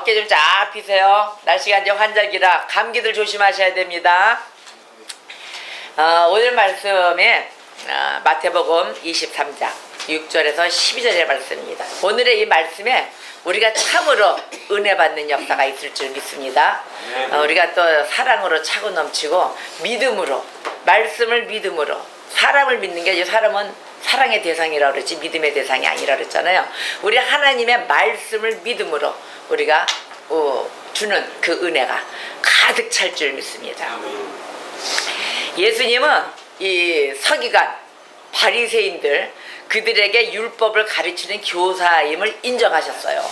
어깨 좀 쫙 펴세요. 날씨가 이제 환절기라 감기들 조심하셔야 됩니다. 오늘 말씀에 마태복음 23장 6절에서 12절의 말씀입니다. 오늘의 이 말씀에 우리가 참으로 은혜 받는 역사가 있을 줄 믿습니다. 우리가 또 사랑으로 차고 넘치고 믿음으로, 말씀을 믿음으로, 사람을 믿는 게 아니라 사람은 사랑의 대상이라고 그랬지 믿음의 대상이 아니라 그랬잖아요. 우리 하나님의 말씀을 믿음으로 우리가 주는 그 은혜가 가득 찰 줄 믿습니다. 예수님은 이 서기관 바리새인들 그들에게 율법을 가르치는 교사임을 인정하셨어요.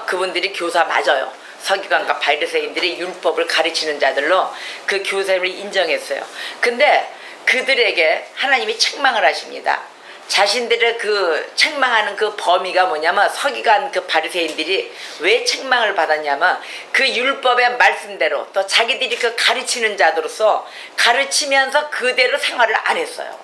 그분들이 교사 맞아요. 서기관과 바리새인들이 율법을 가르치는 자들로 그 교사임을 인정했어요. 근데 그들에게 하나님이 책망을 하십니다. 자신들의 그 책망하는 그 범위가 뭐냐면 서기관 그 바리새인들이 왜 책망을 받았냐면 그 율법의 말씀대로 또 자기들이 그 가르치는 자들로서 가르치면서 그대로 생활을 안 했어요.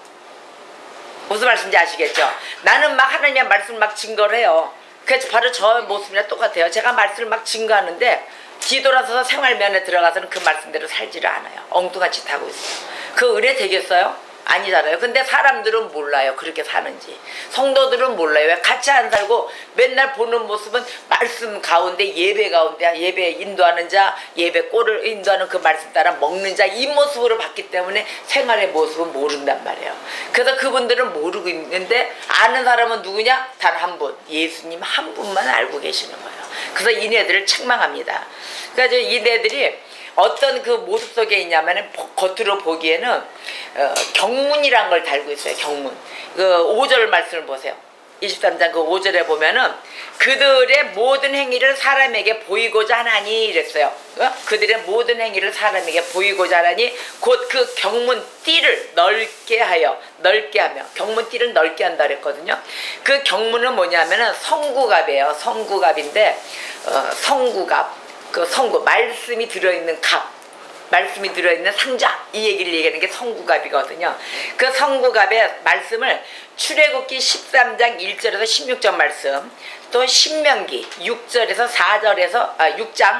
무슨 말씀인지 아시겠죠? 나는 막 하나님의 말씀을 막 증거를 해요. 그래서 바로 저 모습이랑 똑같아요. 제가 말씀을 막 증거하는데 뒤돌아서서 생활면에 들어가서는 그 말씀대로 살지를 않아요. 엉뚱한 짓 하고 있어요. 그 은혜 되겠어요? 아니잖아요. 근데 사람들은 몰라요. 그렇게 사는지. 성도들은 몰라요. 왜 같이 안 살고 맨날 보는 모습은 말씀 가운데 예배 가운데 예배 인도하는 자, 예배 꼴을 인도하는 그 말씀 따라 먹는 자 이 모습으로 봤기 때문에 생활의 모습은 모른단 말이에요. 그래서 그분들은 모르고 있는데 아는 사람은 누구냐? 단 한 분. 예수님 한 분만 알고 계시는 거예요. 그래서 이네들을 책망합니다. 그래서 이네들이 어떤 그 모습 속에 있냐면 겉으로 보기에는 경문이란 걸 달고 있어요. 경문. 그 5절 말씀을 보세요. 23장 그 5절에 보면은 그들의 모든 행위를 사람에게 보이고자 하나니 이랬어요. 그들의 모든 행위를 사람에게 보이고자 하나니 곧 그 경문 띠를 넓게 하며 경문 띠를 넓게 한다 그랬거든요. 그 경문은 뭐냐면은 성구갑이에요. 성구갑인데 성구갑 그 성구, 말씀이 들어있는 갑, 말씀이 들어있는 상자 이 얘기를 얘기하는 게 성구갑이거든요. 그 성구갑의 말씀을 출애굽기 13장 1절에서 16절 말씀, 또 신명기 6장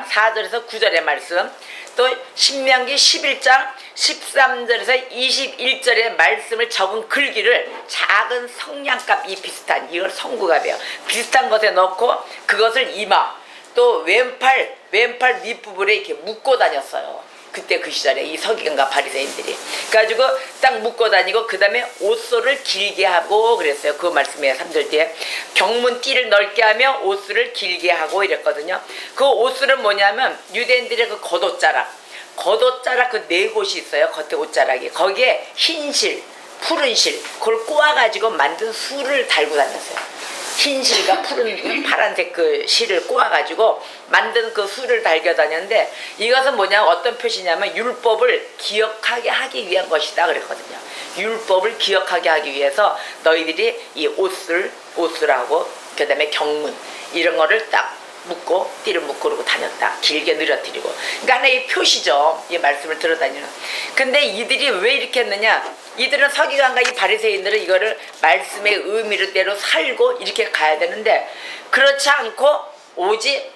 4절에서 9절의 말씀, 또 신명기 11장 13절에서 21절의 말씀을 적은 글귀를 작은 성냥갑이 비슷한 이걸 성구갑이에요. 비슷한 것에 넣고 그것을 이마 또 왼팔 밑부분에 이렇게 묶고 다녔어요. 그때 그 시절에 이 서기관과 바리새인들이 그래가지고 딱 묶고 다니고 그 다음에 옷소를 길게 하고 그랬어요. 그 말씀에 3절 뒤에 경문 띠를 넓게 하며 옷소를 길게 하고 이랬거든요. 그 옷소는 뭐냐면 유대인들의 그 겉옷자락 그 네 곳이 있어요. 겉에 옷자락이 거기에 흰 실 푸른 실 그걸 꼬아가지고 만든 수를 달고 다녔어요. 흰 실과 푸른 파란색 그 실을 꼬아가지고 만든 그 수를 달겨 다녔는데 이것은 뭐냐 어떤 표시냐면 율법을 기억하게 하기 위한 것이다 그랬거든요. 율법을 기억하게 하기 위해서 너희들이 이 옷술하고 그 다음에 경문 이런 거를 딱 묶고 띠를 묶고 그러고 다녔다. 길게 늘어뜨리고 그러니까 하나의 표시죠. 이 말씀을 들어다니는. 근데 이들이 왜 이렇게 했느냐, 이들은 서기관과 이 바리새인들은 이거를 말씀의 의미대로 살고 이렇게 가야 되는데 그렇지 않고 오직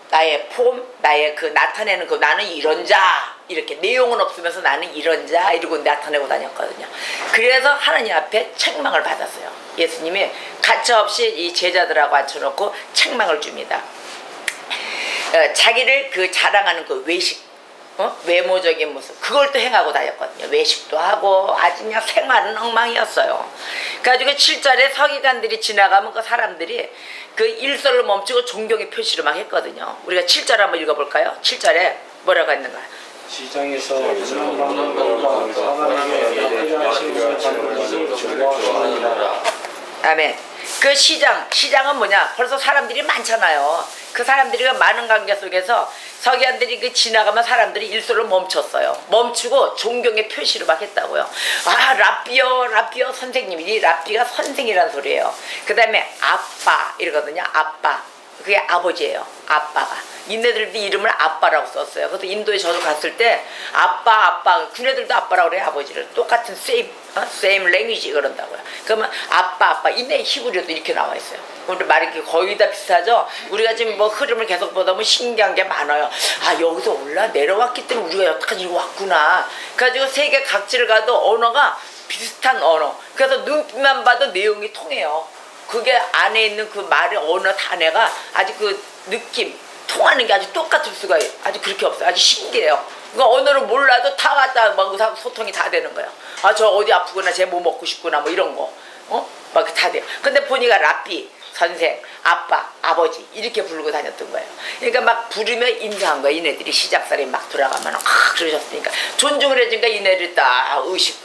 나의 폼, 나의 그 나타내는 그 나는 이런 자 이렇게 내용은 없으면서 나는 이런 자 이러고 나타내고 다녔거든요. 그래서 하나님 앞에 책망을 받았어요. 예수님이 가차없이 이 제자들하고 앉혀놓고 책망을 줍니다. 자기를 그 자랑하는 그 외식, 외모적인 모습 그걸 또 행하고 다녔거든요. 외식도 하고 아주 그냥 생활은 엉망이었어요. 그래가지고 7절에 서기관들이 지나가면 그 사람들이 그 일설을 멈추고 존경의 표시를 막 했거든요. 우리가 7절 한번 읽어볼까요? 7절에 뭐라고 했는가? 시장에서 문화받는 것과 사람에게 필요하신 것을 받는 것을 좋아하느니라. 아멘. 그 시장은 뭐냐? 벌써 사람들이 많잖아요. 그 사람들이 많은 관계 속에서 서기관들이 그 지나가면 사람들이 일소를 멈췄어요. 멈추고 존경의 표시를 막 했다고요. 아, 라삐어 선생님. 이 라삐가 선생이라는 소리예요. 그 다음에 아빠 이러거든요. 아빠. 그게 아버지예요. 아빠가. 이네들도 이름을 아빠라고 썼어요. 그래서 인도에 저도 갔을 때 아빠 그네들도 아빠라고 그래요. 아버지를 똑같은 same language 그런다고요. 그러면 아빠 이네 히브리어도 이렇게 나와 있어요. 우리 말이 거의 다 비슷하죠. 우리가 지금 뭐 흐름을 계속 보다 보면 신기한 게 많아요. 아 여기서 올라 내려왔기 때문에 우리가 여태까지 이러고 왔구나. 그래가지고 세계 각지를 가도 언어가 비슷한 언어. 그래서 눈빛만 봐도 내용이 통해요. 그게 안에 있는 그 말의 언어 단어가 아주 그 느낌 통하는 게 아주 똑같을 수가 아주 그렇게 없어요. 아주 신기해요. 그러니까 언어를 몰라도 다 갖다 막 소통이 다 되는 거예요. 아 저 어디 아프구나, 쟤 뭐 먹고 싶구나, 뭐 이런 거, 막 다 돼요. 근데 보니까 랍비, 선생, 아빠, 아버지 이렇게 부르고 다녔던 거예요. 그러니까 막 부르며 인사한 거예요. 이네들이 시작살이 막 돌아가면 그러셨으니까 존중을 해주니까 이네들이 딱 의식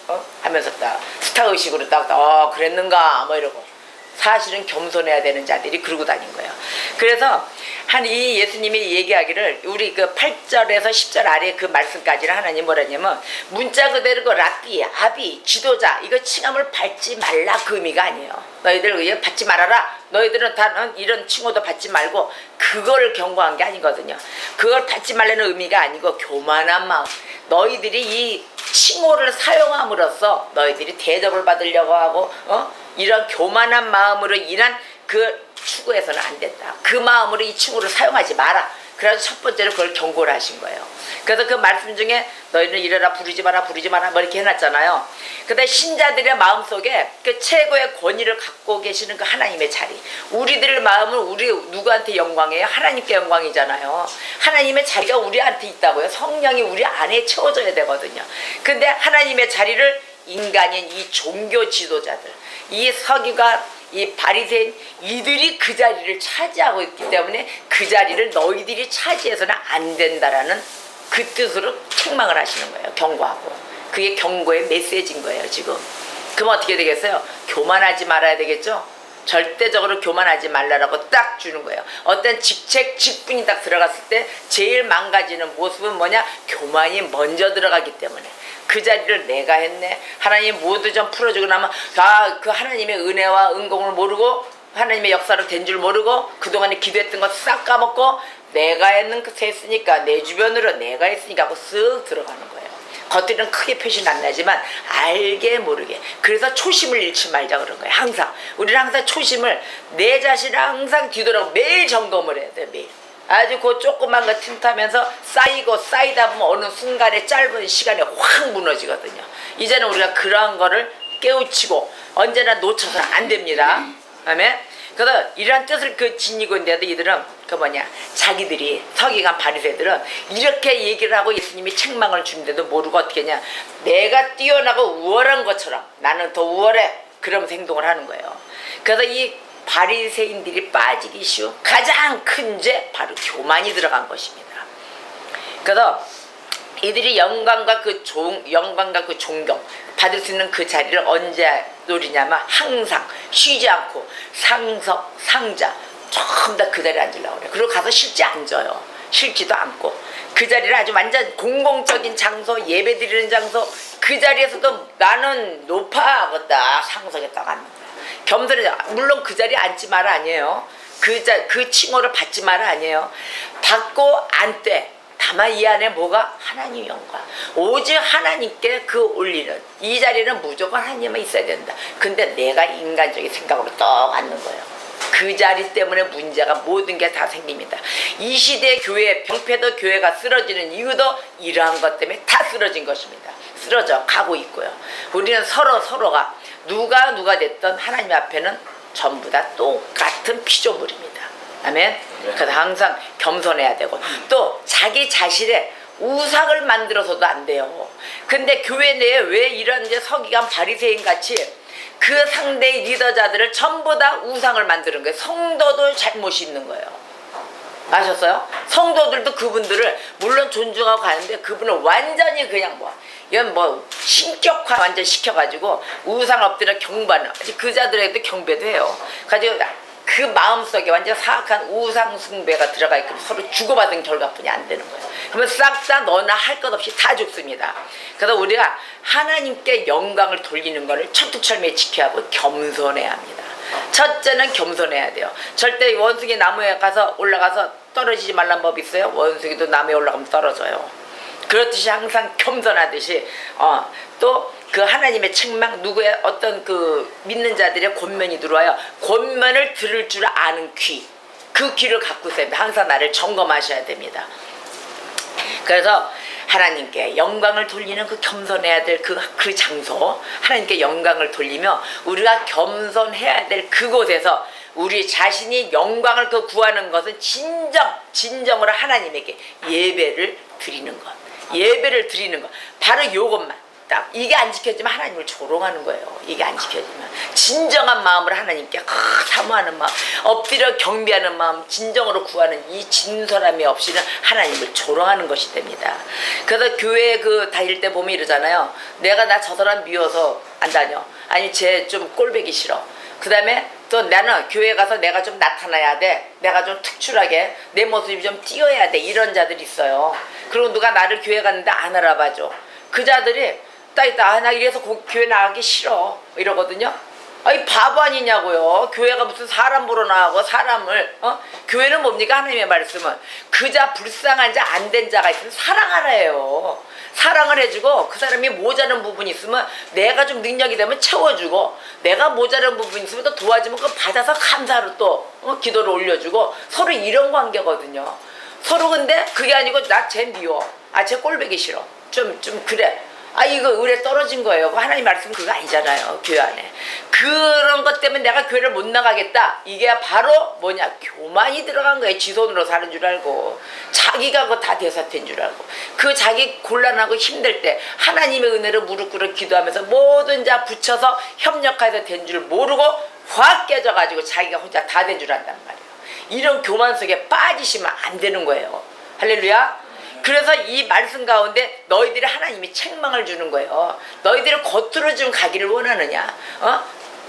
하면서 딱 스타 의식으로 딱 그랬는가 뭐 이러고. 사실은 겸손해야 되는 자들이 그러고 다닌 거예요. 그래서 한 이 예수님이 얘기하기를 우리 그 8절에서 10절 아래 그 말씀까지는 하나님 뭐라냐면 문자 그대로 그 랍비, 아비, 지도자 이거 칭함을 받지 말라 그 의미가 아니에요. 너희들 이거 받지 말아라. 너희들은 다 이런 칭호도 받지 말고 그거를 경고한 게 아니거든요. 그걸 받지 말라는 의미가 아니고 교만한 마음. 너희들이 이 칭호를 사용함으로써 너희들이 대접을 받으려고 하고 이런 교만한 마음으로 인한 그 추구해서는 안 된다. 그 마음으로 이 칭호를 사용하지 마라. 그래서 첫 번째로 그걸 경고를 하신 거예요. 그래서 그 말씀 중에 너희는 이래라 부르지 마라 뭐 이렇게 해놨잖아요. 근데 신자들의 마음속에 그 최고의 권위를 갖고 계시는 그 하나님의 자리. 우리들의 마음은 우리 누구한테 영광이에요? 하나님께 영광이잖아요. 하나님의 자리가 우리한테 있다고요. 성령이 우리 안에 채워져야 되거든요. 근데 하나님의 자리를 인간인 이 종교 지도자들, 이 서기관, 이 바리새인 이들이 그 자리를 차지하고 있기 때문에 그 자리를 너희들이 차지해서는 안 된다라는 그 뜻으로 책망을 하시는 거예요. 경고하고. 그게 경고의 메시지인 거예요 지금. 그럼 어떻게 되겠어요? 교만하지 말아야 되겠죠? 절대적으로 교만하지 말라라고 딱 주는 거예요. 어떤 직분이 딱 들어갔을 때 제일 망가지는 모습은 뭐냐? 교만이 먼저 들어가기 때문에. 그 자리를 내가 했네. 하나님 모두 좀 풀어주고 나면 그 하나님의 은혜와 은공을 모르고 하나님의 역사로 된 줄 모르고 그동안에 기도했던 거 싹 까먹고 내가 했으니까 내 주변으로 내가 했으니까 하고 쓱 들어가는 거예요. 겉들은 크게 표시는 안 나지만 알게 모르게. 그래서 초심을 잃지 말자 그런 거예요. 항상 우리는 항상 초심을 내 자신을 항상 뒤돌아보고 매일 점검을 해야 돼요. 매일. 아주 그 조그만 거 틈타면서 쌓이다 보면 어느 순간에 짧은 시간에 확 무너지거든요. 이제는 우리가 그러한 거를 깨우치고 언제나 놓쳐서는 안 됩니다. 아멘. 그래서 이러한 뜻을 지니고 있는데도 이들은 자기들이 서기관 바리새들은 이렇게 얘기를 하고 예수님이 책망을 주는데도 모르고 어떻게 했냐. 내가 뛰어나고 우월한 것처럼 나는 더 우월해. 그러면서 행동을 하는 거예요. 그래서 이 바리새인들이 빠지기 쉬운 가장 큰 죄 바로 교만이 들어간 것입니다. 그래서 이들이 영광과 그 존경 받을 수 있는 그 자리를 언제 노리냐면 항상 쉬지 않고 상석 상자 전부 다 그 자리에 앉으려고 그래요. 그리고 가서 실제 앉아요. 싫지도 않고 그 자리를 아주 완전 공공적인 장소, 예배 드리는 장소, 그 자리에서도 나는 높아 하겠다 상석에 딱 앉는 거예요. 겸손해. 물론 그 자리에 앉지 마라 아니에요. 그 칭호를 받지 마라 아니에요. 받고 앉되 다만 이 안에 뭐가? 하나님 영광. 오직 하나님께 그 올리는 이 자리는 무조건 하나님만 있어야 된다. 근데 내가 인간적인 생각으로 떡 앉는 거예요. 그 자리 때문에 문제가 모든 게 다 생깁니다. 이 시대 교회, 병폐도 교회가 쓰러지는 이유도 이러한 것 때문에 다 쓰러진 것입니다. 쓰러져 가고 있고요. 우리는 서로가 누가 됐던 하나님 앞에는 전부 다 똑같은 피조물입니다. 아멘. 그래서 항상 겸손해야 되고 또 자기 자신의 우상을 만들어서도 안 돼요. 근데 교회 내에 왜 이런 이제 서기관 바리새인 같이 그 상대의 리더자들을 전부 다 우상을 만드는 거예요. 성도도 잘못이 있는 거예요. 아셨어요? 성도들도 그분들을 물론 존중하고 가는데 그분을 완전히 그냥 이건 신격화 완전 시켜가지고 우상 엎드려 경배하는 그 자들에도 경배도 해요. 가지고 그 마음속에 완전 사악한 우상 숭배가 들어가 있고 서로 주고받은 결과뿐이 안 되는 거예요. 그러면 싹 다 너나 할 것 없이 다 죽습니다. 그래서 우리가 하나님께 영광을 돌리는 것을 철두철미에 지켜야 하고 겸손해야 합니다. 첫째는 겸손해야 돼요. 절대 원숭이 나무에 가서 올라가서 떨어지지 말란 법이 있어요. 원숭이도 나무에 올라가면 떨어져요. 그렇듯이 항상 겸손하듯이 또 그 하나님의 책망, 누구의 어떤 그 믿는 자들의 권면이 들어와요. 권면을 들을 줄 아는 귀, 그 귀를 갖고 있어야 됩니다. 항상 나를 점검하셔야 됩니다. 그래서 하나님께 영광을 돌리는 그 겸손해야 될 그 장소, 하나님께 영광을 돌리며 우리가 겸손해야 될 그곳에서 우리 자신이 영광을 그 구하는 것은 진정으로 하나님에게 예배를 드리는 것, 예배를 드리는 것, 바로 요것만. 딱 이게 안 지켜지면 하나님을 조롱하는 거예요. 이게 안 지켜지면 진정한 마음으로 하나님께 사모하는 마음, 엎드려 경배하는 마음, 진정으로 구하는 이 진솔함이 없이는 하나님을 조롱하는 것이 됩니다. 그래서 교회 다닐 때 보면 이러잖아요. 내가 나 저 사람 미워서 안 다녀. 아니 쟤 좀 꼴보기 싫어. 그 다음에 또 나는 교회 가서 내가 좀 나타나야 돼. 내가 좀 특출하게 내 모습이 좀 띄어야 돼. 이런 자들이 있어요. 그리고 누가 나를 교회 갔는데 안 알아봐줘. 그 자들이 나 이래서 교회 나가기 싫어 이러거든요. 아이 바보 아니냐고요. 교회가 무슨 사람 보러 나가고 사람을 교회는 뭡니까? 하나님의 말씀은 그자 불쌍한 자 안 된 자가 있으면 사랑하래요. 사랑을 해주고 그 사람이 모자란 부분이 있으면 내가 좀 능력이 되면 채워주고 내가 모자란 부분이 있으면 또 도와주면 그거 받아서 감사로 또 기도를 올려주고 서로 이런 관계거든요. 서로 근데 그게 아니고 나 쟤 미워. 쟤 꼴보기 싫어. 좀 그래. 이거 의뢰 떨어진 거예요. 하나님 말씀 그거 아니잖아요. 교회 안에. 그런 것 때문에 내가 교회를 못 나가겠다. 이게 바로 뭐냐? 교만이 들어간 거예요. 지 손으로 사는 줄 알고. 자기가 그거 다 대사된 줄 알고. 그 자기 곤란하고 힘들 때 하나님의 은혜로 무릎 꿇어 기도하면서 모든 자 붙여서 협력해서 된 줄 모르고 확 깨져가지고 자기가 혼자 다 된 줄 안단 말이에요. 이런 교만 속에 빠지시면 안 되는 거예요. 할렐루야. 그래서 이 말씀 가운데 너희들이 하나님이 책망을 주는 거예요. 너희들이 겉으로 좀 가기를 원하느냐?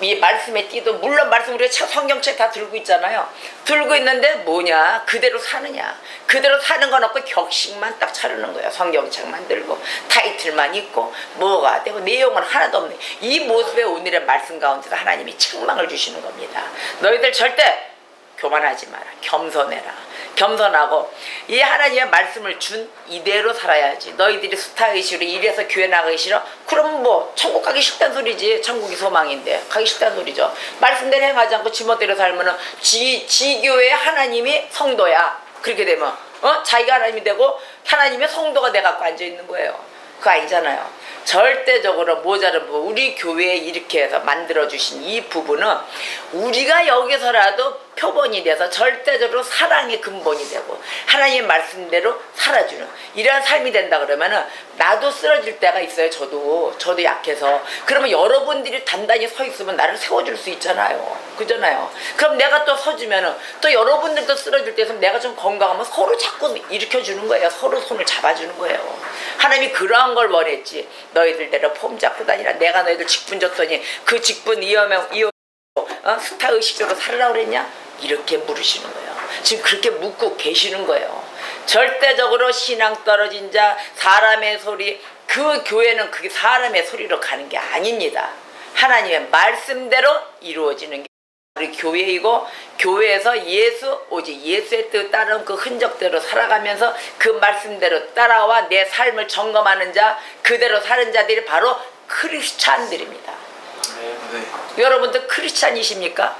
이 말씀에 띠도 물론 말씀 우리가 성경책 다 들고 있잖아요. 들고 있는데 뭐냐? 그대로 사느냐? 그대로 사는 건 없고 격식만 딱 차르는 거예요. 성경책만 들고 타이틀만 있고 뭐가 되고 내용은 하나도 없네. 이 모습에 오늘의 말씀 가운데서 하나님이 책망을 주시는 겁니다. 너희들 절대 교만하지 마라. 겸손해라. 겸손하고 이 하나님의 말씀을 준 이대로 살아야지. 너희들이 스타의식으로 이래서 교회 나가기 싫어? 그럼 뭐 천국 가기 싫다는 소리지. 천국이 소망인데 가기 싫다는 소리죠. 말씀대로 행하지 않고 지멋대로 살면은 지교의 하나님이 성도야. 그렇게 되면 자기가 하나님이 되고 하나님의 성도가 돼갖고 앉아있는 거예요. 그거 아니잖아요. 절대적으로 모자른 부분, 우리 교회에 이렇게 해서 만들어주신 이 부분은 우리가 여기서라도 표본이 돼서 절대적으로 사랑의 근본이 되고 하나님의 말씀대로 살아주는 이런 삶이 된다 그러면은 나도 쓰러질 때가 있어요. 저도 약해서. 그러면 여러분들이 단단히 서 있으면 나를 세워줄 수 있잖아요. 그잖아요. 그럼 내가 또 서주면은 또 여러분들도 쓰러질 때 있으면 내가 좀 건강하면 서로 자꾸 일으켜주는 거예요. 서로 손을 잡아주는 거예요. 하나님이 그러한 걸 원했지. 너희들대로 폼 잡고 다니라. 내가 너희들 직분 줬더니 그 직분 이어면 스타 의식적으로 살으라고 그랬냐? 이렇게 물으시는 거예요. 지금 그렇게 묻고 계시는 거예요. 절대적으로 신앙 떨어진 자, 사람의 소리, 그 교회는 그게 사람의 소리로 가는 게 아닙니다. 하나님의 말씀대로 이루어지는 게 우리 교회이고, 교회에서 오직 예수의 뜻 따른 그 흔적대로 살아가면서 그 말씀대로 따라와 내 삶을 점검하는 자, 그대로 사는 자들이 바로 크리스찬들입니다. 네. 여러분들 크리스찬이십니까?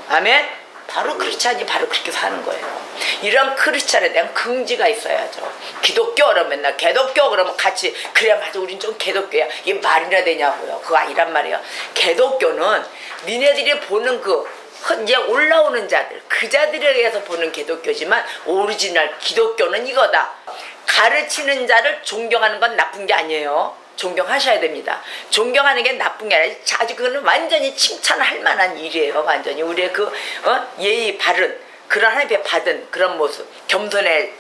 아멘. 바로 크리스찬이 바로 그렇게 사는 거예요. 이런 크리스찬에 대한 긍지가 있어야죠. 기독교 그러면 맨날 개독교 그러면 같이 그래 맞아 우린 좀 개독교야. 이게 말이나 되냐고요. 그거 아니란 말이에요. 개독교는 니네들이 보는 이제 올라오는 자들, 그 자들에 의해서 보는 개독교지만 오리지널 기독교는 이거다. 가르치는 자를 존경하는 건 나쁜 게 아니에요. 존경하셔야 됩니다. 존경하는 게 나쁜 게 아니라 아주 그거는 완전히 칭찬할 만한 일이에요. 완전히 우리의 예의 바른 그런 하나님께 받은 그런 모습, 겸손의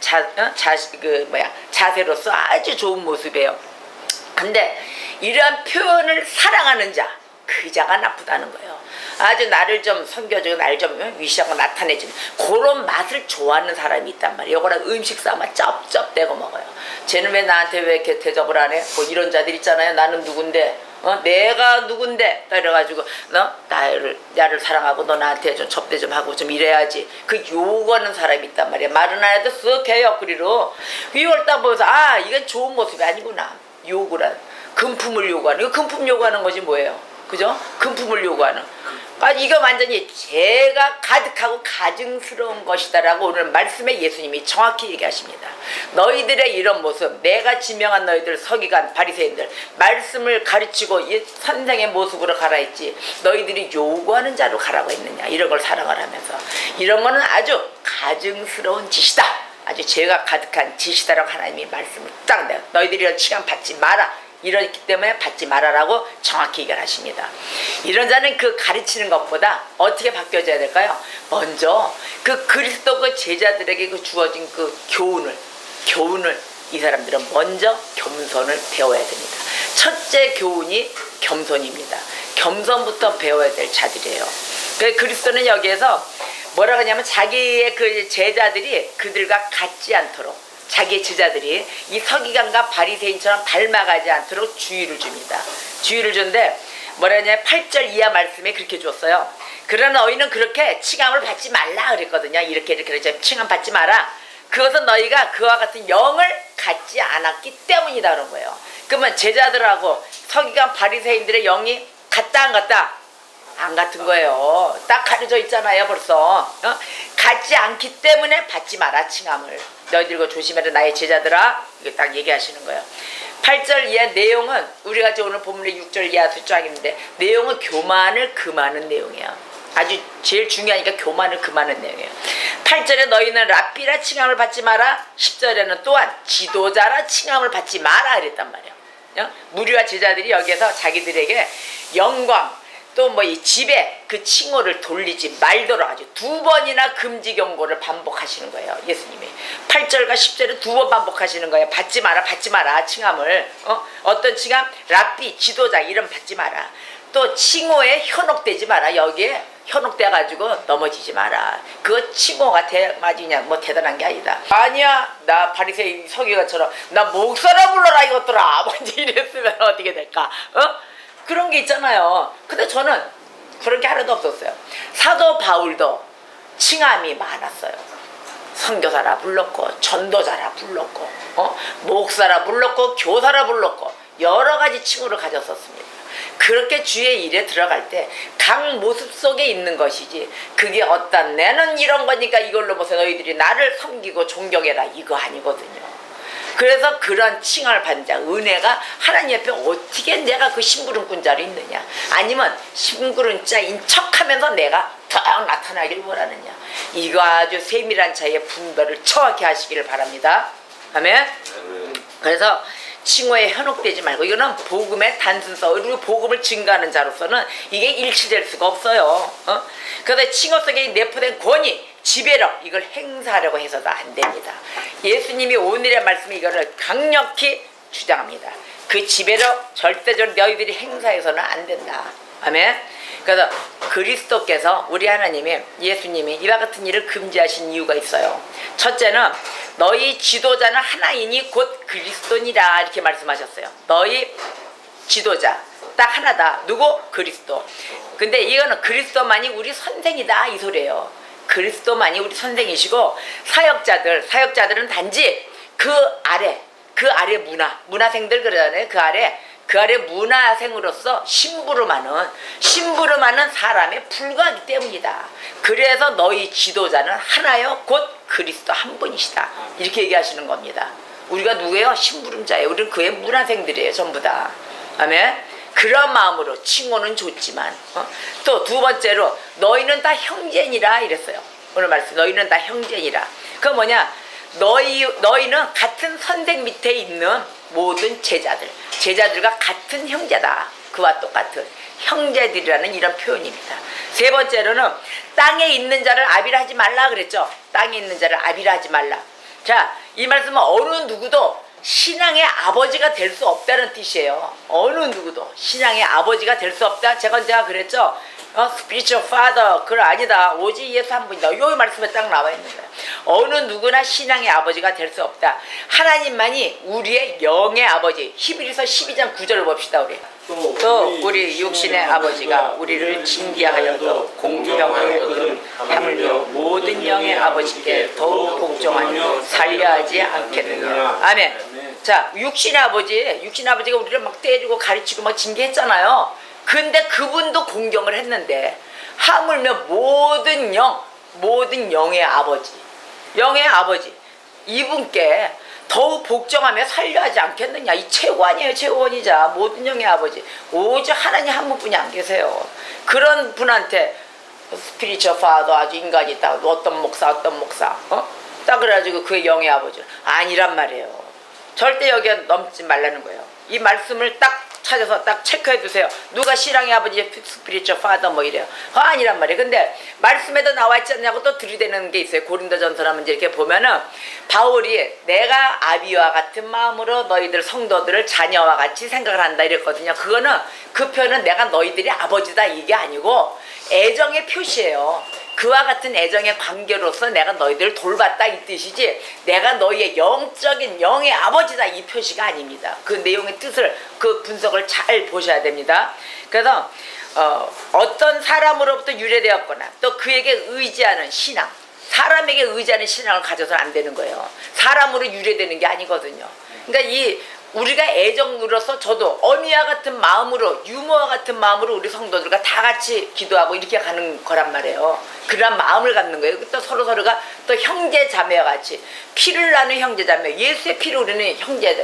자세로서 아주 좋은 모습이에요. 근데 이러한 표현을 사랑하는 자, 그 자가 나쁘다는 거예요. 아주 나를 좀 섬겨주고 나를 좀 위시하고 나타내주는 그런 맛을 좋아하는 사람이 있단 말이에요. 요거는 음식 삼아 쩝쩝대고 먹어요. 쟤는 왜 나한테 왜 이렇게 대접을 안 해? 뭐 이런 자들 있잖아요. 나는 누군데 내가 누군데 이래가지고 너 나를 사랑하고 너 나한테 좀 접대 좀 하고 좀 이래야지. 그 요구하는 사람이 있단 말이야. 말은 안 해도 쓱 개역그리로 이걸 딱 보면서 아 이건 좋은 모습이 아니구나. 요구란 금품을 요구하는 이거 금품 요구하는 거지 뭐예요. 그죠? 금품을 요구하는. 아, 이거 완전히 죄가 가득하고 가증스러운 것이다라고 오늘 말씀에 예수님이 정확히 얘기하십니다. 너희들의 이런 모습, 내가 지명한 너희들 서기관 바리새인들 말씀을 가르치고 이 선생의 모습으로 가라 했지 너희들이 요구하는 자로 가라고 했느냐. 이런 걸 사랑을 하면서 이런 거는 아주 가증스러운 짓이다. 아주 죄가 가득한 짓이다라고 하나님이 말씀을 딱 내요. 너희들이 이런 칭함 받지 마라. 이렇기 때문에 받지 말아라고 정확히 얘기를 하십니다. 이런 자는 그 가르치는 것보다 어떻게 바뀌어져야 될까요? 먼저 그 그리스도 그 제자들에게 그 주어진 그 교훈을 이 사람들은 먼저 겸손을 배워야 됩니다. 첫째 교훈이 겸손입니다. 겸손부터 배워야 될 자들이에요. 그래서 그리스도는 여기에서 뭐라 그러냐면 자기의 그 제자들이 그들과 같지 않도록 자기의 제자들이 이 서기관과 바리새인처럼 닮아가지 않도록 주의를 줍니다. 주의를 주는데 뭐라 하냐면 8절 이하 말씀에 그렇게 줬어요. 그러나 너희는 그렇게 칭함을 받지 말라 그랬거든요. 이렇게 칭함 받지 마라. 그것은 너희가 그와 같은 영을 갖지 않았기 때문이다 그런 거예요. 그러면 제자들하고 서기관 바리새인들의 영이 같다 안 같다? 안 같은 거예요. 딱 가려져 있잖아요 벌써. 같지 않기 때문에 받지 마라 칭함을. 너희들 이거 조심해라 나의 제자들아. 이거 딱 얘기하시는 거예요. 8절 이하 내용은 우리가 오늘 본문의 6절 이하 수장인데 내용은 교만을 금하는 내용이야. 아주 제일 중요하니까 교만을 금하는 내용이에요. 8절에 너희는 랍비라 칭함을 받지 마라. 10절에는 또한 지도자라 칭함을 받지 마라 그랬단 말이야. 무리와 제자들이 여기에서 자기들에게 영광 또 뭐 이 집에 그 칭호를 돌리지 말도록 아주 2번이나 금지 경고를 반복하시는 거예요. 예수님이 8절과 10절에 2번 반복하시는 거예요. 받지 마라 칭함을. 어떤 칭함? 랍비 지도자 이름 받지 마라. 또 칭호에 현혹되지 마라. 여기에 현혹돼가지고 넘어지지 마라. 그거 칭호가 맞으냐 뭐 대단한 게 아니다. 아니야 나 바리새인 서기관처럼 나 목사라 불러라 이것들아 먼저 이랬으면 어떻게 될까? 그런 게 있잖아요. 근데 저는 그런 게 하나도 없었어요. 사도 바울도 칭함이 많았어요. 선교사라 불렀고 전도자라 불렀고 목사라 불렀고 교사라 불렀고 여러 가지 칭호를 가졌었습니다. 그렇게 주의 일에 들어갈 때 각 모습 속에 있는 것이지 그게 어떤 내는 이런 거니까 이걸로 보세요 너희들이 나를 섬기고 존경해라 이거 아니거든요. 그래서 그런 칭함을 받는 자 은혜가 하나님 옆에 어떻게 내가 그 심부름꾼 자로 있느냐 아니면 심부름자인 척하면서 내가 더 나타나길 원하느냐 이거 아주 세밀한 차이의 분별을 정확히 하시기를 바랍니다. 아멘. 그래서 칭호에 현혹되지 말고 이거는 복음의 단순성 그리고 복음을 증가하는 자로서는 이게 일치될 수가 없어요. 그래서 칭호 속에 내포된 권위 지배력 이걸 행사하려고 해서도 안 됩니다. 예수님이 오늘의 말씀에 이거를 강력히 주장합니다. 그 지배력 절대적으로 너희들이 행사해서는 안 된다. 아멘. 그래서 그리스도께서 우리 하나님이 예수님이 이와 같은 일을 금지하신 이유가 있어요. 첫째는 너희 지도자는 하나이니 곧 그리스도니라 이렇게 말씀하셨어요. 너희 지도자 딱 하나다. 누구? 그리스도. 근데 이거는 그리스도만이 우리 선생이다 이 소리예요. 그리스도만이 우리 선생이시고 사역자들은 단지 그 아래 문화생들 그러잖아요. 그 아래 문화생으로서 심부름하는 사람에 불과하기 때문이다. 그래서 너희 지도자는 하나요 곧 그리스도 한 분이시다. 이렇게 얘기하시는 겁니다. 우리가 누구예요? 심부름자예요. 우리는 그의 문화생들이에요. 전부 다. 아멘. 그런 마음으로 칭호는 좋지만 또 두 번째로 너희는 다 형제니라 이랬어요. 오늘 말씀 너희는 다 형제니라. 그건 뭐냐? 너희는 같은 선생 밑에 있는 모든 제자들과 같은 형제다. 그와 똑같은 형제들이라는 이런 표현입니다. 세 번째로는 땅에 있는 자를 아비라하지 말라 그랬죠. 땅에 있는 자를 아비라하지 말라. 자, 이 말씀은 어느 누구도 신앙의 아버지가 될 수 없다는 뜻이에요. 어느 누구도 신앙의 아버지가 될 수 없다. 제가 그랬죠. spiritual father 그건 아니다. 오직 예수 한 분이다. 요 말씀에 딱 나와 있는 거예요. 어느 누구나 신앙의 아버지가 될 수 없다. 하나님만이 우리의 영의 아버지. 히브리서 12장 9절을 봅시다. 우리. 또 우리 육신의 아버지가 우리를 징계하여도 공평하거든 하물며 모든 영의 아버지께 더욱 복종하여 살려하지 않겠느냐. 아멘. 자, 육신의 아버지가 우리를 막 때리고 가르치고 막 징계했잖아요. 근데 그분도 공경을 했는데 하물며 모든 영의 아버지 이분께 더욱 복종하며 살려하지 않겠느냐. 이 최고원이에요. 최고원이자 모든 영의 아버지. 오직 하나님 한 분뿐이 안 계세요. 그런 분한테 스피리처 파더 아주 인간이 있다. 어떤 목사 딱 그래가지고 그의 영의 아버지 아니란 말이에요. 절대 여기에 넘지 말라는 거예요. 이 말씀을 딱 찾아서 딱 체크해 두세요. 누가 신앙의 아버지 스피리처 파더 뭐 이래요. 아니란 말이에요. 근데 말씀에도 나와 있지 않냐고 또 들이대는 게 있어요. 고린도전서라면 이렇게 보면은 바울이 내가 아비와 같은 마음으로 너희들 성도들을 자녀와 같이 생각을 한다 이랬거든요. 그거는 그 표현은 내가 너희들이 아버지다 이게 아니고 애정의 표시예요. 그와 같은 애정의 관계로서 내가 너희들을 돌봤다 이 뜻이지 내가 너희의 영적인 영의 아버지다 이 표시가 아닙니다. 그 내용의 뜻을 그 분석을 잘 보셔야 됩니다. 그래서 어떤 사람으로부터 유래되었거나 또 그에게 의지하는 신앙 사람에게 의지하는 신앙을 가져서는 안 되는 거예요. 사람으로 유래되는 게 아니거든요. 그러니까 우리가 애정으로서 저도 어미와 같은 마음으로 유모와 같은 마음으로 우리 성도들과 다 같이 기도하고 이렇게 가는 거란 말이에요. 그런 마음을 갖는 거예요. 또 서로가 또 형제 자매와 같이 피를 나눈 형제 자매 예수의 피를 우리는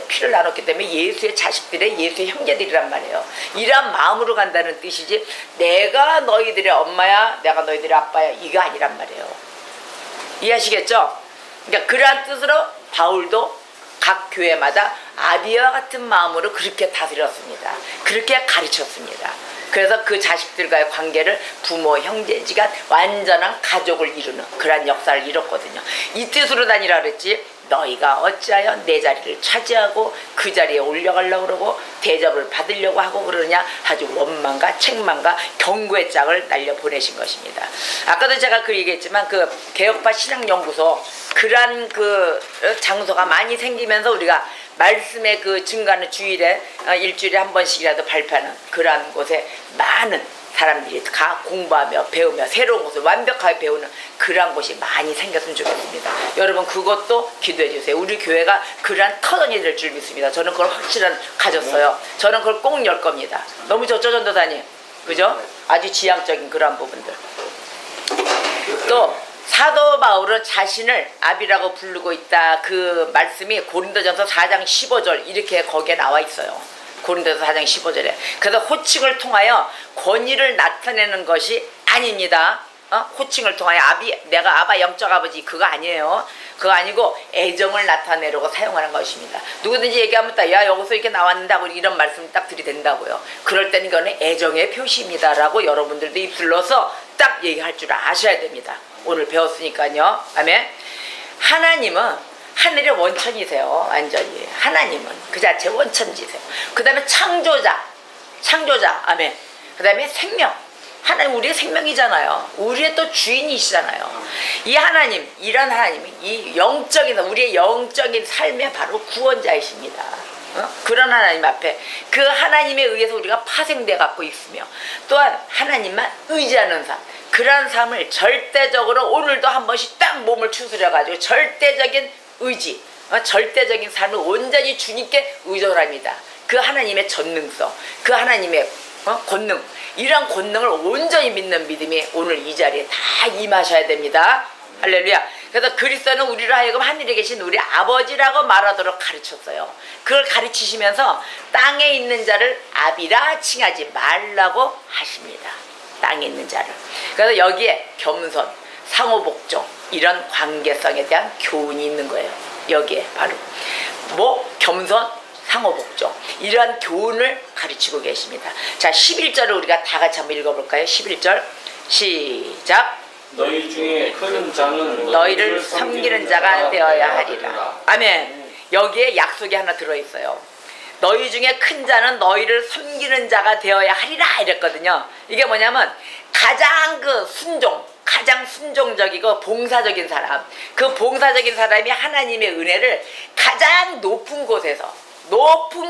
피를 나눴기 때문에 예수의 자식들의 예수의 형제들이란 말이에요. 이런 마음으로 간다는 뜻이지 내가 너희들의 엄마야 내가 너희들의 아빠야 이거 아니란 말이에요. 이해하시겠죠? 그러니까 그러한 뜻으로 바울도 각 교회마다 아비와 같은 마음으로 그렇게 다스렸습니다. 그렇게 가르쳤습니다. 그래서 그 자식들과의 관계를 부모, 형제지간 완전한 가족을 이루는 그러한 역사를 이뤘거든요. 이 뜻으로 다니라 그랬지 너희가 어찌하여 내 자리를 차지하고 그 자리에 올려가려고 그러고 대접을 받으려고 하고 그러느냐 아주 원망과 책망과 경고의 짝을 날려보내신 것입니다. 아까도 제가 그 얘기했지만 그 개혁파 신앙연구소 그러한 그 장소가 많이 생기면서 우리가 말씀의 그 증가는 주일에 일주일에 한 번씩이라도 발표하는 그러한 곳에 많은 사람들이 가 공부하며 배우며 새로운 것을 완벽하게 배우는 그러한 곳이 많이 생겼으면 좋겠습니다. 여러분 그것도 기도해 주세요. 우리 교회가 그러한 터전이 될 줄 믿습니다. 저는 그걸 확실한 가졌어요. 저는 그걸 꼭 열 겁니다. 너무 좋죠 전도사님? 그죠? 아주 지향적인 그러한 부분들. 또 사도 바울은 자신을 아비라고 부르고 있다. 그 말씀이 고린도전서 4장 15절 이렇게 거기에 나와 있어요. 고린도서 4장 15절에. 그래서 호칭을 통하여 권위를 나타내는 것이 아닙니다. 호칭을 통하여 내가 아바 영적 아버지 그거 아니에요. 그거 아니고 애정을 나타내려고 사용하는 것입니다. 누구든지 얘기하면 야 여기서 이렇게 나왔는데 하고 이런 말씀을 딱 들이댄다고요. 그럴 때는 이거는 애정의 표시입니다 라고 여러분들도 입술로서 딱 얘기할 줄 아셔야 됩니다. 오늘 배웠으니까요. 아멘. 하나님은 하늘의 원천이세요. 완전히 하나님은 그 자체 원천지세요. 그 다음에 창조자 아멘. 그 다음에 생명 하나님 우리의 생명이잖아요. 우리의 또 주인이시잖아요. 이 하나님 이런 하나님이 이 영적인 우리의 영적인 삶의 바로 구원자이십니다. 그런 하나님 앞에 그 하나님에 의해서 우리가 파생돼 갖고 있으며 또한 하나님만 의지하는 삶 그러한 삶을 절대적으로 오늘도 한 번씩 딱 몸을 추스려 가지고 절대적인 의지 절대적인 삶을 온전히 주님께 의존합니다. 그 하나님의 전능성 그 하나님의 권능 이런 권능을 온전히 믿는 믿음이 오늘 이 자리에 다 임하셔야 됩니다. 할렐루야. 그래서 그리스도는 우리로 하여금 하늘에 계신 우리 아버지라고 말하도록 가르쳤어요. 그걸 가르치시면서 땅에 있는 자를 아비라 칭하지 말라고 하십니다. 땅에 있는 자를. 그래서 여기에 겸손, 상호복종 이런 관계성에 대한 교훈이 있는 거예요. 여기에 바로 겸손, 상호복종 이러한 교훈을 가르치고 계십니다. 자 11절을 우리가 다 같이 한번 읽어볼까요? 11절 시작. 너희 중에 큰 자는 너희를 섬기는 자가 되어야 하리라. 아멘. 여기에 약속이 하나 들어있어요. 너희 중에 큰 자는 너희를 섬기는 자가 되어야 하리라 이랬거든요. 이게 뭐냐면 가장 그 가장 순종적이고 봉사적인 사람, 그 봉사적인 사람이 하나님의 은혜를 가장 높은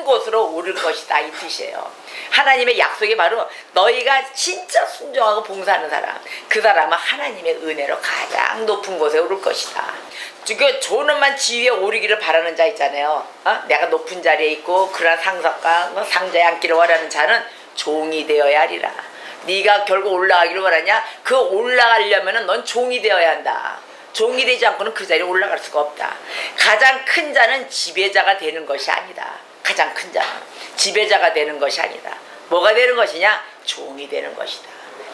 곳으로 오를 것이다 이 뜻이에요. 하나님의 약속이 바로 너희가 진짜 순종하고 봉사하는 사람, 그 사람은 하나님의 은혜로 가장 높은 곳에 오를 것이다. 그 존엄한 지위에 오르기를 바라는 자 있잖아요. 내가 높은 자리에 있고 그런 상석과 상자에 앉기를 원하는 자는 종이 되어야 하리라. 네가 결국 올라가기를 원하냐? 그 올라가려면 넌 종이 되어야 한다. 종이 되지 않고는 그 자리에 올라갈 수가 없다. 가장 큰 자는 지배자가 되는 것이 아니다. 가장 큰 자는 지배자가 되는 것이 아니다. 뭐가 되는 것이냐? 종이 되는 것이다.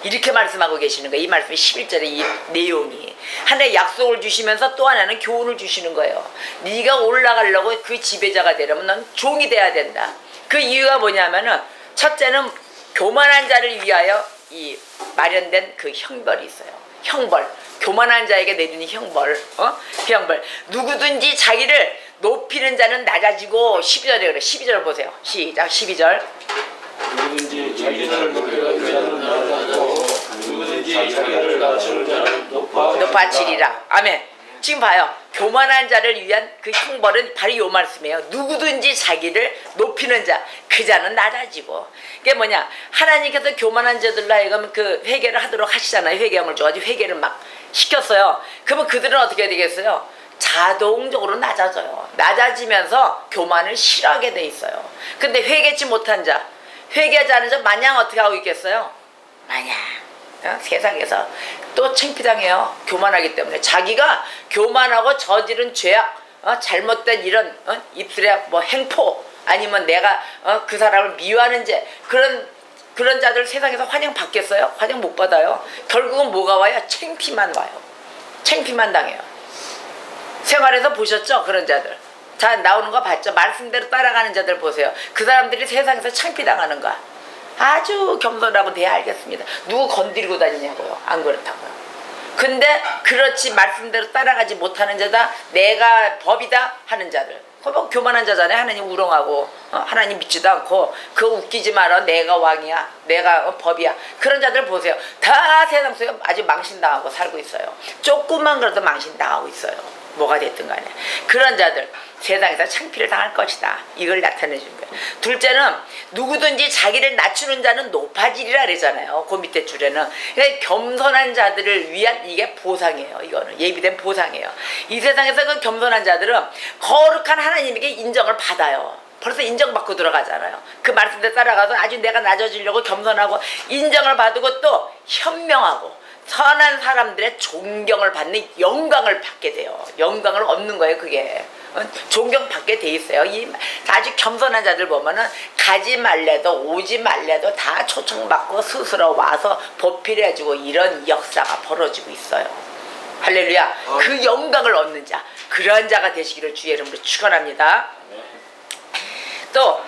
이렇게 말씀하고 계시는 거예요. 이 말씀이 11절의 이 내용이 하나의 약속을 주시면서 또 하나는 교훈을 주시는 거예요. 네가 올라가려고 그 지배자가 되려면 넌 종이 돼야 된다. 그 이유가 뭐냐면은 첫째는 교만한 자를 위하여 이 마련된 그 형벌이 있어요. 형벌. 교만한 자에게 내리는 형벌. 형벌. 누구든지 자기를 높이는 자는 낮아지고 12절에 그래. 12절 보세요. 시작. 12절. 누구든지 자기를 높이는 자는 낮아지고 누구든지 자기를 낮추는 자는 높아지리라. 아멘. 지금 봐요. 교만한 자를 위한 그 형벌은 바로 이 말씀이에요. 누구든지 자기를 높이는 자, 그 자는 낮아지고. 그게 뭐냐? 하나님께서 교만한 자들로 하여금 그 회개를 하도록 하시잖아요. 회개함을 줘가지고 회개를 막 시켰어요. 그러면 그들은 어떻게 되겠어요? 자동적으로 낮아져요. 낮아지면서 교만을 싫어하게 돼 있어요. 근데 회개치 못한 자, 회개하지 않은 자 마냥 어떻게 하고 있겠어요? 마냥 세상에서 또 창피당해요. 교만하기 때문에. 자기가 교만하고 저지른 죄악, 잘못된 이런 입술에 뭐 행포, 아니면 내가 그 사람을 미워하는 죄, 그런 자들 세상에서 환영 받겠어요? 환영 못 받아요. 결국은 뭐가 와요? 창피만 와요. 창피만 당해요. 생활에서 보셨죠? 그런 자들. 자, 나오는 거 봤죠? 말씀대로 따라가는 자들 보세요. 그 사람들이 세상에서 창피당하는 거 아주 겸손하고 네 알겠습니다. 누구 건드리고 다니냐고요. 안 그렇다고요. 근데 그렇지 말씀대로 따라가지 못하는 자다, 내가 법이다 하는 자들, 뭐 교만한 자잖아요. 하나님 우롱하고 하나님 믿지도 않고 그거 웃기지 마라, 내가 왕이야, 내가 법이야, 그런 자들 보세요. 다 세상 속에 아주 망신당하고 살고 있어요. 조금만 그래도 망신당하고 있어요. 뭐가 됐든 간에 그런 자들 세상에서 창피를 당할 것이다. 이걸 나타내 준 거예요. 둘째는 누구든지 자기를 낮추는 자는 높아지리라 그러잖아요. 그 밑에 줄에는. 그러니까 겸손한 자들을 위한 이게 보상이에요. 이거는 예비된 보상이에요. 이 세상에서 그 겸손한 자들은 거룩한 하나님에게 인정을 받아요. 벌써 인정받고 들어가잖아요. 그 말씀대로 따라가서 아주 내가 낮아지려고 겸손하고 인정을 받고 또 현명하고 선한 사람들의 존경을 받는 영광을 받게 돼요. 영광을 얻는 거예요. 그게 존경받게 돼 있어요. 이 아주 겸손한 자들 보면은 가지 말래도 오지 말래도 다 초청받고 스스로 와서 보필해주고 이런 역사가 벌어지고 있어요. 할렐루야. 그 영광을 얻는 자, 그러한 자가 되시기를 주의 이름으로 축원합니다. 또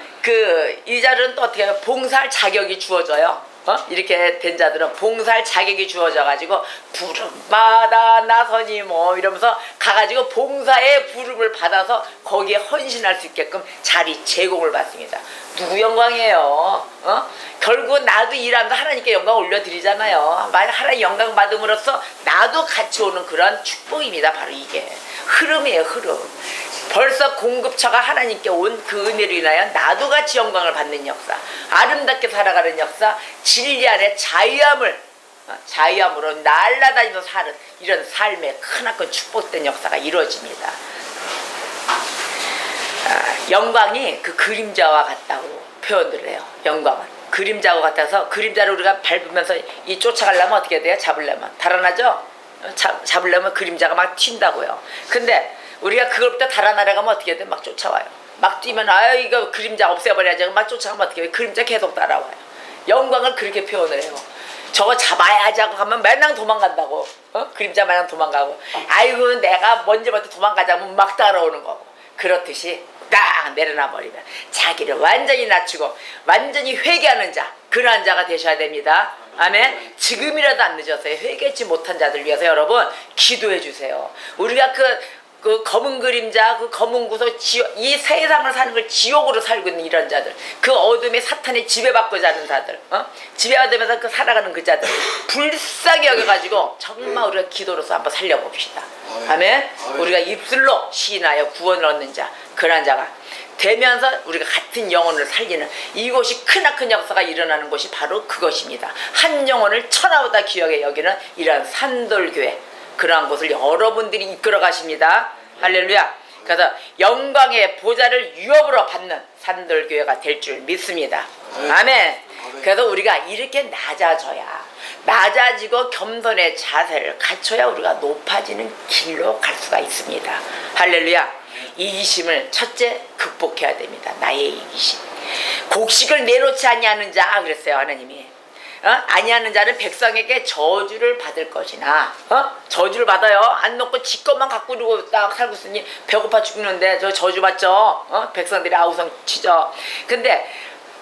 이 자들은 또 어떻게 해요? 봉사할 자격이 주어져요. 이렇게 된 자들은 봉사할 자격이 주어져 가지고 부름받아 나서니 뭐 이러면서 가가지고 봉사의 부름을 받아서 거기에 헌신할 수 있게끔 자리 제공을 받습니다. 누구 영광이에요? 결국 나도 일하면서 하나님께 영광 올려드리잖아요. 만약 하나님 영광 받음으로써 나도 같이 오는 그런 축복입니다. 바로 이게 흐름이에요. 흐름. 벌써 공급처가 하나님께 온 그 은혜로 인하여 나도 같이 영광을 받는 역사, 아름답게 살아가는 역사, 진리 안에 자유함으로 날아다니면서 사는 이런 삶의 크나큰 축복된 역사가 이루어집니다. 영광이 그 그림자와 같다고 표현을 해요. 영광은 그림자와 같아서 그림자를 우리가 밟으면서 이 쫓아가려면 어떻게 돼요? 잡으려면 달아나죠? 잡으려면 그림자가 막 튄다고요. 근데 우리가 그걸부터 달아나려가면 어떻게 돼? 막 쫓아와요. 막 뛰면 아유 이거 그림자 없애버려야지. 막 쫓아가면 어떻게 돼? 그림자 계속 따라와요. 영광을 그렇게 표현을 해요. 저거 잡아야지 하고 가면 맨날 도망간다고. 그림자 마냥 도망가고, 아이고 내가 먼저부터 도망가자면 막 따라오는 거고. 그렇듯이 딱 내려놔 버리면 자기를 완전히 낮추고 완전히 회개하는 자, 그러한 자가 되셔야 됩니다. 아멘. 지금이라도 안 늦었어요. 회개치 못한 자들 위해서 여러분 기도해 주세요. 우리가 그 그 검은 그림자, 그 검은 구석, 이 세상을 사는 걸 지옥으로 살고 있는 이런 자들, 그 어둠의 사탄의 지배받고 자는 자들, 지배받으면서 그 살아가는 그 자들, 불쌍히 여겨가지고 정말 우리가 기도로서 한번 살려봅시다. 아멘. 우리가 입술로 시인하여 구원을 얻는 자, 그런 자가 되면서 우리가 같은 영혼을 살리는 이곳이 크나큰 역사가 일어나는 곳이 바로 그것입니다. 한 영혼을 천하보다 귀하게 여기는 이러한 산돌교회, 그러한 곳을 여러분들이 이끌어 가십니다. 할렐루야. 그래서 영광의 보좌를 유업으로 받는 산돌교회가 될 줄 믿습니다. 아멘. 그래서 우리가 이렇게 낮아지고 겸손의 자세를 갖춰야 우리가 높아지는 길로 갈 수가 있습니다. 할렐루야. 이기심을 첫째 극복해야 됩니다. 나의 이기심. 곡식을 내놓지 아니하는 자 그랬어요, 하나님이. 아니하는 자는 백성에게 저주를 받을 것이나, 저주를 받아요. 안 놓고 지 것만 갖고 이러고 딱 살고 있으니 배고파 죽는데 저 저주 받죠. 백성들이 아우성 치죠. 근데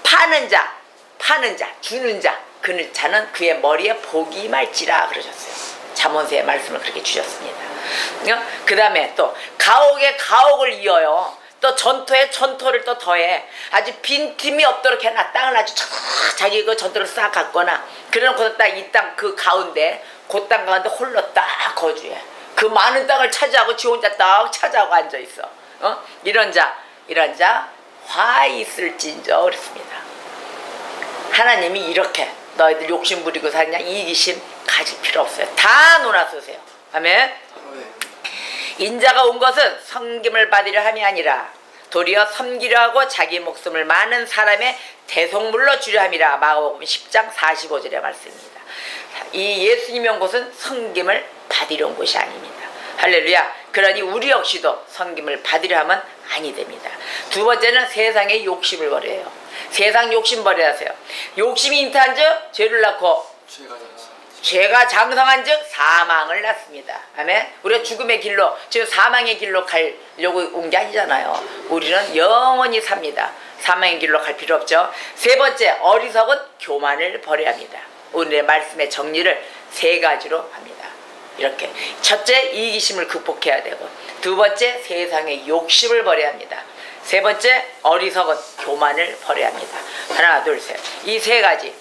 파는 자, 주는 자, 그 자는 그의 머리에 복이 말지라 그러셨어요. 잠언서의 말씀을 그렇게 주셨습니다. 그 다음에 또 가옥에 가옥을 이어요. 또 전토에 전토를 또 더해. 아주 빈틈이 없도록 해놔. 땅을 아주 자기 그 전토를 싹 갖거나 그래놓고 딱 이 땅 그 가운데 그 땅 가운데 홀로 딱 거주해. 그 많은 땅을 차지하고 지 혼자 딱 차지하고 앉아있어. 이런 자 화 있을진저 그랬습니다. 하나님이 이렇게 너희들 욕심 부리고 사냐 이기심 가질 필요 없어요. 다 놓아놓으세요. 아멘. 인자가 온 것은 섬김을 받으려 함이 아니라 도리어 섬기려 하고 자기 목숨을 많은 사람의 대속물로 주려 함이라. 마가복음 10장 45절의 말씀입니다. 이 예수님이 온 곳은 섬김을 받으려 온 곳이 아닙니다. 할렐루야. 그러니 우리 역시도 섬김을 받으려 하면 아니 됩니다. 두 번째는 세상의 욕심을 버려요. 세상 욕심 버려야 하세요. 욕심이 잉태한 즉 죄를 낳고 죄가 장성한 즉 사망을 낳습니다. 아멘. 우리가 죽음의 길로, 지금 사망의 길로 가려고 온 게 아니잖아요. 우리는 영원히 삽니다. 사망의 길로 갈 필요 없죠. 세 번째, 어리석은 교만을 버려야 합니다. 오늘의 말씀의 정리를 세 가지로 합니다. 이렇게 첫째, 이기심을 극복해야 되고, 두 번째, 세상의 욕심을 버려야 합니다. 세 번째, 어리석은 교만을 버려야 합니다. 하나, 둘, 셋. 이 세 가지.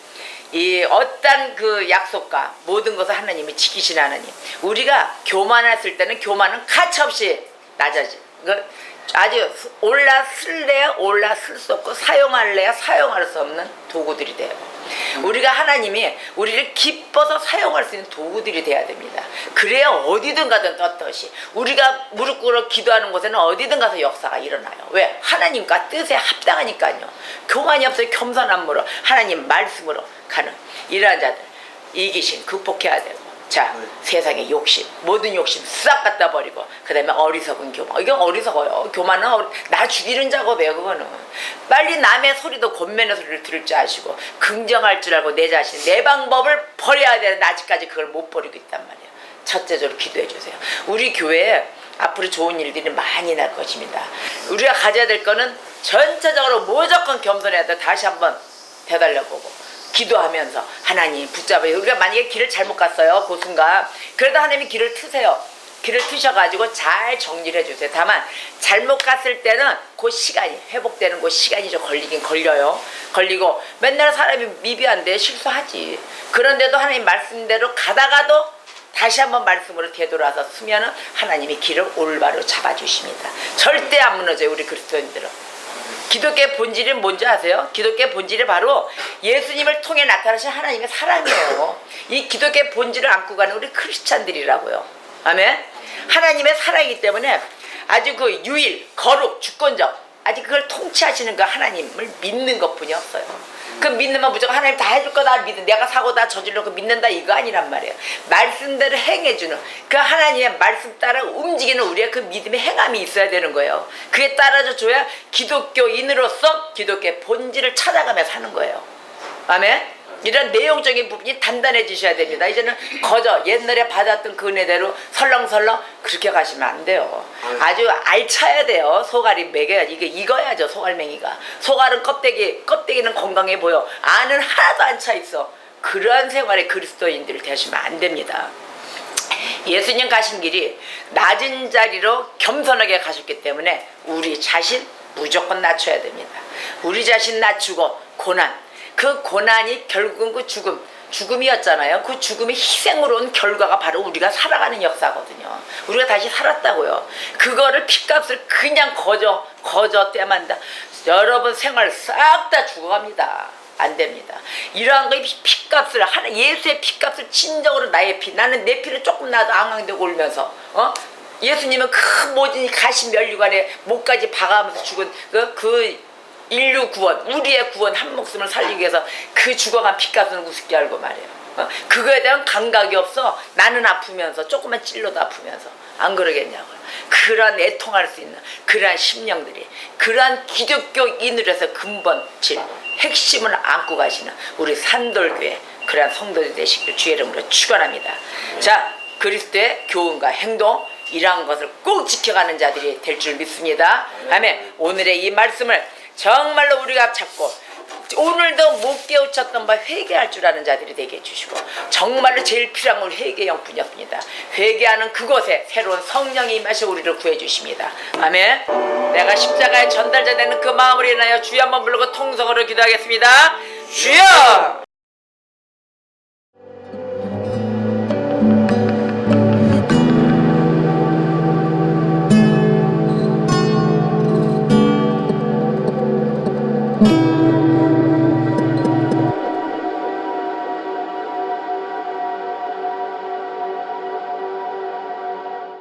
이 어떤 그 약속과 모든 것을 하나님이 지키신 하나님. 우리가 교만했을 때는 교만은 가차없이 낮아지. 아주 올라쓸래야 올라쓸 수 없고 사용할래야 사용할 수 없는 도구들이 돼요. 우리가 하나님이 우리를 기뻐서 사용할 수 있는 도구들이 돼야 됩니다. 그래야 어디든 가든 떳떳이 우리가 무릎 꿇어 기도하는 곳에는 어디든 가서 역사가 일어나요. 왜? 하나님과 뜻에 합당하니까요. 교만이 없어요. 겸손함으로 하나님 말씀으로 가는 이러한 자들 이기심 극복해야 되고, 자, 세상의 욕심, 모든 욕심 싹 갖다 버리고, 그 다음에 어리석은 교만. 이건 어리석어요. 교만은 나 죽이는 작업이에요. 그거는 빨리 남의 소리도 권면의 소리를 들을 줄 아시고 긍정할 줄 알고 내 자신 내 방법을 버려야 되는데 아직까지 그걸 못 버리고 있단 말이에요. 첫째적으로 기도해 주세요. 우리 교회에 앞으로 좋은 일들이 많이 날 것입니다. 우리가 가져야 될 거는 전체적으로 무조건 겸손해야 돼. 다시 한번 되달려보고 기도하면서 하나님 붙잡아요. 우리가 만약에 길을 잘못 갔어요. 그 순간 그래도 하나님이 길을 트세요. 길을 트셔가지고 잘 정리를 해주세요. 다만 잘못 갔을 때는 그 시간이 회복되는 그 시간이 좀 걸리긴 걸려요. 걸리고 맨날 사람이 미비한데 실수하지. 그런데도 하나님 말씀대로 가다가도 다시 한번 말씀으로 되돌아서 쓰면은 하나님이 길을 올바로 잡아주십니다. 절대 안 무너져요. 우리 그리스도인들은. 기독교의 본질이 뭔지 아세요? 기독교의 본질이 바로 예수님을 통해 나타나신 하나님의 사랑이에요. 이 기독교의 본질을 안고 가는 우리 크리스찬들이라고요. 아멘. 하나님의 사랑이기 때문에 아주 그 유일, 거룩, 주권적, 아직 그걸 통치하시는 그 하나님을 믿는 것뿐이 없어요. 그 믿으면 무조건 하나님 다 해줄 거다 믿는, 내가 사고 다 저질러고 믿는다 이거 아니란 말이에요. 말씀대로 행해주는 그 하나님의 말씀 따라 움직이는 우리의 그 믿음의 행함이 있어야 되는 거예요. 그에 따라서 줘야 기독교인으로서 기독교의 본질을 찾아가며 사는 거예요. 아멘. 이런 내용적인 부분이 단단해지셔야 됩니다. 이제는 거저 옛날에 받았던 그 은혜대로 설렁설렁 그렇게 가시면 안 돼요. 아주 알차야 돼요. 소갈이 먹여야지. 이게 익어야죠. 소갈맹이가. 소갈은 껍데기는 건강해 보여. 안은 하나도 안 차 있어. 그러한 생활의 그리스도인들 되시면 안 됩니다. 예수님 가신 길이 낮은 자리로 겸손하게 가셨기 때문에 우리 자신 무조건 낮춰야 됩니다. 우리 자신 낮추고 고난, 그 고난이 결국은 그 죽음이었잖아요. 그 죽음이 희생으로 온 결과가 바로 우리가 살아가는 역사거든요. 우리가 다시 살았다고요. 그거를 핏값을 그냥 거저 떼만다. 여러분 생활 싹 다 죽어갑니다. 안 됩니다. 이러한 거 핏값을 예수의 핏값을 진정으로 나의 피, 나는 내 피를 조금 나도 앙앙대고 울면서 예수님은 큰 모진이 가신 면류관에 목까지 박아가면서 죽은 그 인류 구원, 우리의 구원, 한 목숨을 살리기 위해서 그 죽어간 핏값은 우습게 알고 말이에요. 그거에 대한 감각이 없어. 나는 아프면서 조금만 찔러도 아프면서 안 그러겠냐고요. 그러한 애통할 수 있는 그러한 심령들이, 그러한 기독교인으로서 근본질 핵심을 안고 가시는 우리 산돌교회 그러한 성도들 되시기를 주의 이름으로 축원합니다. 자, 그리스도의 교훈과 행동 이러한 것을 꼭 지켜가는 자들이 될 줄 믿습니다. 아멘. 오늘의 이 말씀을 정말로 우리가 찾고 오늘도 못 깨우쳤던 바 회개할 줄 아는 자들이 되게 해주시고, 정말로 제일 필요한 건 회개 영뿐이었습니다. 회개하는 그곳에 새로운 성령이 임하셔 우리를 구해주십니다. 아멘. 내가 십자가의 전달자 되는 그 마음으로 인하여 주여 한번 부르고 통성으로 기도하겠습니다. 주여! thank you